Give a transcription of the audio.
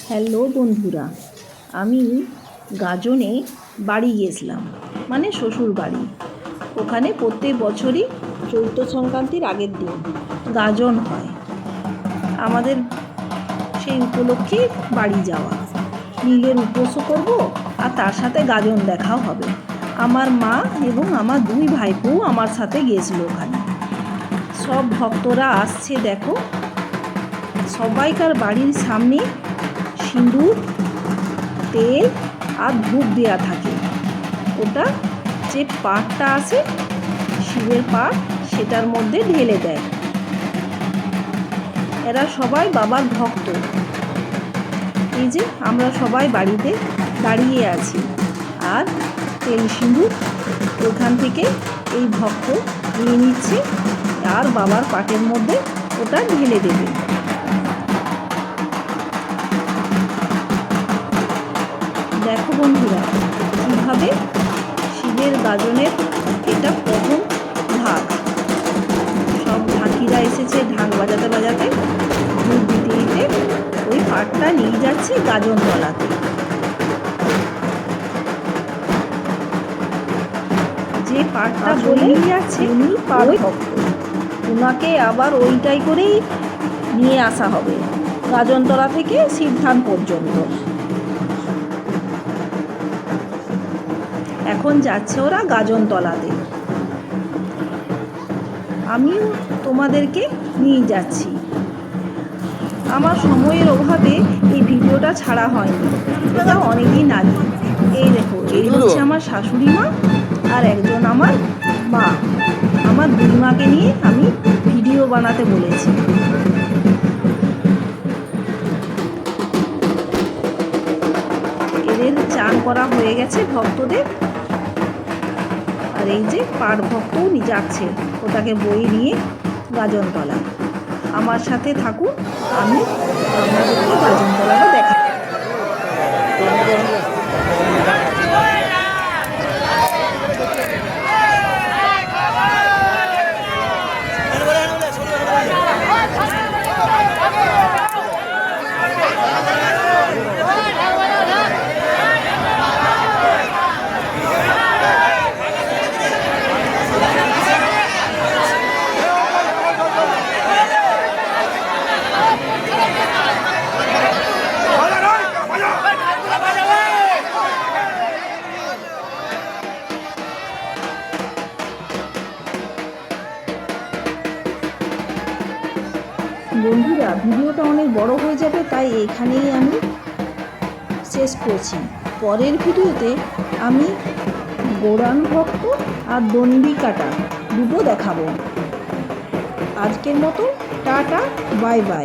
Hello বন্ধুরা, আমি গাজনে বাড়ি গেছিলাম, মানে শ্বশুর বাড়ি। ওখানে প্রত্যেক বছরই চৈত্র সংক্রান্তির আগের দিন গাজন হয়। আমাদের সেই উপলক্ষে বাড়ি যাওয়া, নীলের উপোসও করব আর তার সাথে গাজন দেখাও হবে। আমার মা এবং আমার দুই ভাইপো আমার সাথে গিয়েছিল ওখানে। সব ভক্তরা আসছে, দেখো সবাইকার বাড়ির সামনে সিঁদুর, তেল আর ধূপ দেওয়া থাকে। ওটা যে পাটটা আছে, শিবের পাট, সেটার মধ্যে ঢেলে দেয়। এরা সবাই বাবার ভক্ত। এই যে আমরা সবাই বাড়িতে দাঁড়িয়ে আছি, আর তেল সিঁদুর ওখান থেকে এই ভক্ত নিয়ে নিচ্ছে আর বাবার পাটের মধ্যে ওটা ঢেলে দেবে। দেখো বন্ধুরা, কীভাবে শিবের গাজনের এটা প্রথম ভাগ। সব ঢাকিরা এসেছে ঢাক বাজাতে বাজাতে, ধূপ দিতে দিতে ওই পাটটা নিয়ে যাচ্ছে গাজন তলাতে। যে পাটটা বলে নিয়ে যাচ্ছে উনি পাট ভক্ত, ওনাকে আবার ওইটাই করেই নিয়ে আসা হবে গাজনতলা থেকে শিবধাম পর্যন্ত। এখন যাচ্ছে ওরা গাজনতলাতে, আমিও তোমাদেরকে নিয়ে যাচ্ছি। আমার সময়ের অভাবে এই ভিডিওটা ছাড়া হয়নি, এটা অনেকদিন আগে। এই দেখো, এই হচ্ছে আমার শাশুড়ি মা আর একজন আমার মা। আমার দুই মাকে নিয়ে আমি ভিডিও বানাতে বলেছি। এদের চান করা হয়ে গেছে ভক্তদের, আর এই যে পাট ভক্তও যাচ্ছে ওটাকে বয়ে নিয়ে গাজনতলায়। আমার সাথে থাকুন, আমি আপনাদেরকে গাজনতলাটা দেখাবো। বন্ধুরা, ভিডিওটা অনেক বড় হয়ে যাবে, তাই এখানেই আমি শেষ করছি। পরের ভিডিওতে আমি গৌরাঙ্গ ভক্ত আর দণ্ডিকাটা দুটো দেখাবো। আজকের মতো টাটা, বাই বাই।